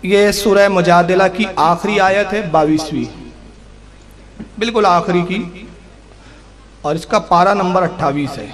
یہ سورہ مجادلہ کی آخری آیت ہے 22ویں، بالکل آخری کی، اور اس کا پارہ نمبر 28 ہے۔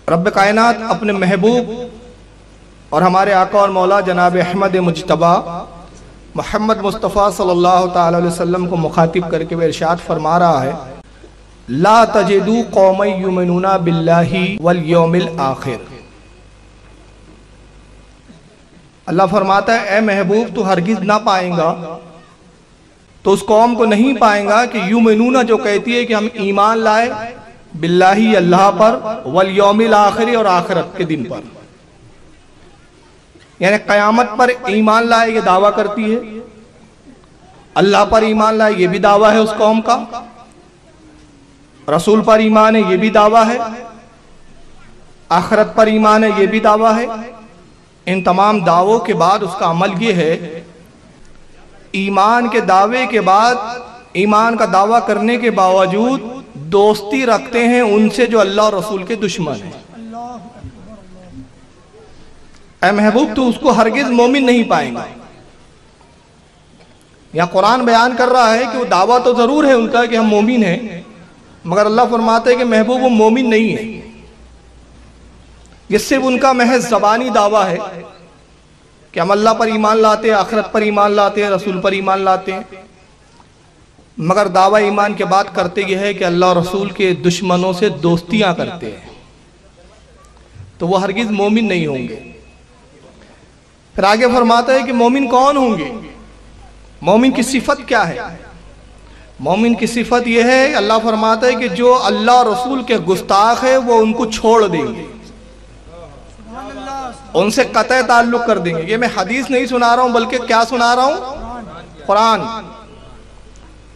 رب کائنات اپنے محبوب اور ہمارے آقا اور مولا جناب احمد مجتبیٰ محمد مصطفیٰ صلی اللہ تعالی علیہ وسلم کو مخاطب کر کے وہ ارشاد فرما رہا ہے، لا تجدوا قوما یؤمنون باللہ والیوم الآخر۔ اللہ فرماتا ہے اے محبوب تو ہرگز نہ پائیں گا، تو اس قوم کو نہیں پائیں گا کہ یؤمنون جو کہتی ہے کہ ہم ایمان لائے باللہ اللہ پر، والیوم الآخر اور آخرت کے دن پر، یعنی قیامت پر ایمان لائے یہ دعویٰ کرتی ہے، اللہ پر ایمان لائے یہ بھی دعویٰ ہے اس قوم کا، رسول پر ایمان ہے یہ بھی دعویٰ ہے، آخرت پر ایمان ہے یہ بھی دعویٰ ہے۔ ان تمام دعووں کے بعد اس کا عمل یہ ہے، ایمان کے دعوے کے بعد، ایمان کا دعویٰ کرنے کے باوجود دوستی رکھتے ہیں ان سے جو اللہ اور رسول کے دشمن ہیں۔ اے محبوب تو اس کو ہرگز مومن نہیں پائیں گا۔ یہاں قرآن بیان کر رہا ہے کہ وہ دعویٰ تو ضرور ہے ان کا کہ ہم مومن ہیں، مگر اللہ فرماتا ہے کہ محبوب وہ مومن نہیں ہے، یہ صرف ان کا محض زبانی دعویٰ ہے کہ ہم اللہ پر ایمان لاتے ہیں، آخرت پر ایمان لاتے ہیں، رسول پر ایمان لاتے ہیں، مگر دعویٰ ایمان کے بعد کرتے یہ ہے کہ اللہ اور رسول کے دشمنوں سے دوستیاں کرتے ہیں، تو وہ ہرگز مومن نہیں ہوں گے۔ پھر آگے فرماتا ہے کہ مومن کون ہوں گے، مومن کی صفت کیا ہے؟ مومن کی صفت یہ ہے، اللہ فرماتا ہے کہ جو اللہ اور رسول کے گستاخ ہے وہ ان کو چھوڑ دیں گے، ان سے قطع تعلق کر دیں گے۔ یہ میں حدیث نہیں سنا رہا ہوں بلکہ کیا سنا رہا ہوں؟ قرآن۔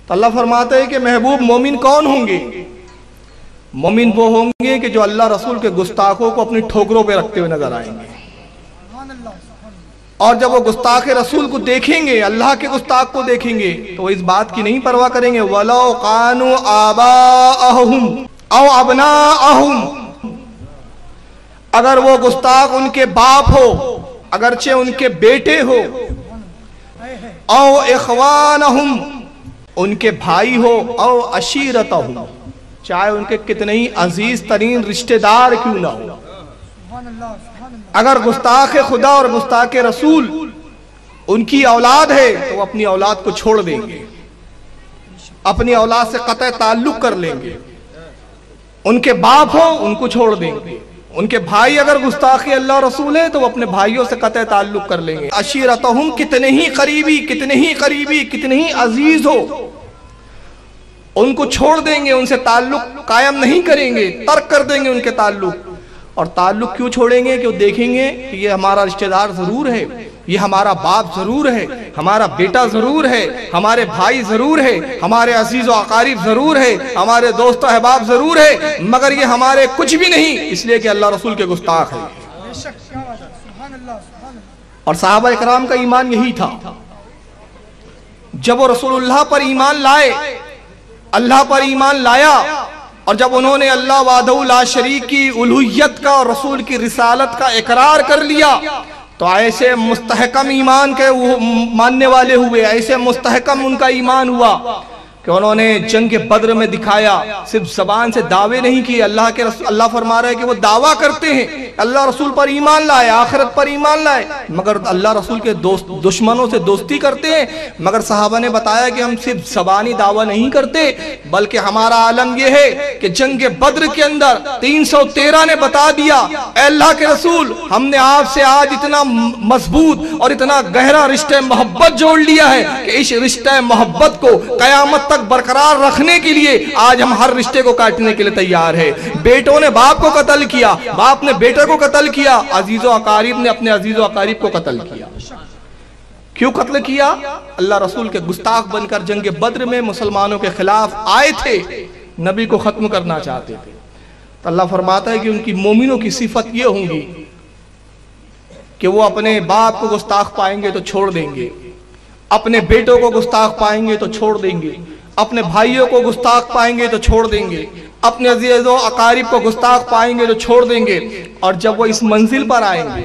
تو اللہ فرماتا ہے کہ محبوب مومن کون ہوں گے؟ مومن وہ ہوں گے کہ جو اللہ رسول کے گستاخوں کو اپنی ٹھوکروں پہ رکھتے ہوئے نظر آئیں گے، اور جب وہ گستاخ رسول کو دیکھیں گے، اللہ کے گستاخ کو دیکھیں گے، تو وہ اس بات کی نہیں پرواہ کریں گے وَلَوْ قَانُوا آبَاءَهُمْ اَوْ أَبْنَاءَهُمْ، اگر وہ گستاخ ان کے باپ ہو، اگرچہ ان کے بیٹے ہو، او اخوانہم، ان کے بھائی ہو، او عشیرتہم، چاہے ان کے کتنے ہی عزیز ترین رشتہ دار کیوں نہ ہو، اگر گستاخ خدا اور گستاخ رسول ان کی اولاد ہے تو وہ اپنی اولاد کو چھوڑ دیں گے، اپنی اولاد سے قطع تعلق کر لیں گے، ان کے باپ ہو ان کو چھوڑ دیں گے، ان کے بھائی اگر گستاخی اللہ رسول ہے تو وہ اپنے بھائیوں سے قطع تعلق کر لیں گے۔ عشیرتہم، کتنے ہی قریبی، کتنے ہی قریبی، کتنے ہی عزیز ہو، ان کو چھوڑ دیں گے، ان سے تعلق قائم نہیں کریں گے، ترک کر دیں گے ان کے تعلق۔ اور تعلق کیوں چھوڑیں گے؟ کہ وہ دیکھیں گے کہ یہ ہمارا رشتہ دار ضرور ہے، یہ ہمارا باپ ضرور ہے، ہمارا بیٹا ضرور ہے، ہمارے بھائی ضرور ہے، ہمارے عزیز و اقارب ضرور ہے، ہمارے دوست و احباب ضرور ہے، مگر یہ ہمارے کچھ بھی نہیں، اس لیے کہ اللہ رسول کے گستاخ ہے۔ اور صحابہ اکرام کا ایمان یہی تھا، جب وہ رسول اللہ پر ایمان لائے، اللہ پر ایمان لایا، اور جب انہوں نے اللہ وحدہ لا شریک کی الوہیت کا اور رسول کی رسالت کا اقرار کر لیا، تو ایسے مستحکم ایمان کے ماننے والے ہوئے، ایسے مستحکم ان کا ایمان ہوا کہ انہوں نے جنگ بدر میں دکھایا، صرف زبان سے دعوے نہیں کیے۔ اللہ فرما رہا ہے کہ وہ دعویٰ کرتے ہیں، اللہ رسول پر ایمان لائے، آخرت پر ایمان لائے، مگر اللہ رسول کے دشمنوں سے دوستی کرتے ہیں۔ مگر صحابہ نے بتایا کہ ہم صرف زبانی دعویٰ نہیں کرتے، بلکہ ہمارا عالم یہ ہے کہ جنگ بدر کے اندر 313 نے بتا دیا، اے اللہ کے رسول، ہم نے آپ سے آج اتنا مضبوط اور اتنا گہرا رشتہ محبت جوڑ لیا ہے کہ اس رشتہ محبت کو قیامت تک برقرار رکھنے کے لیے آج ہم ہر رشتے کو کاٹنے کے لیے تیار ہے۔ بیٹوں نے باپ کو قتل کیا، باپ نے بیٹے کو قتل کیا، عزیز و اقارب نے اپنے عزیز و اقارب کو قتل کیا۔ کیوں قتل کیا؟ اللہ رسول کے گستاخ بن کر جنگ بدر میں مسلمانوں کے خلاف آئے تھے، نبی کو ختم کرنا چاہتے تھے۔ تو اللہ فرماتا ہے کہ ان کی مومنوں کی صفت یہ ہوں گی کہ وہ اپنے باپ کو گستاخ پائیں گے تو چھوڑ دیں گے، اپنے بیٹوں کو گستاخ پائیں گے تو چھوڑ دیں گے، اپنے بھائیوں کو گستاخ پائیں گے تو چھوڑ دیں گے، اپنے عزیز و اقارب کو گستاخ پائیں گے تو چھوڑ دیں گے۔ اور جب وہ اس منزل پر آئیں گے،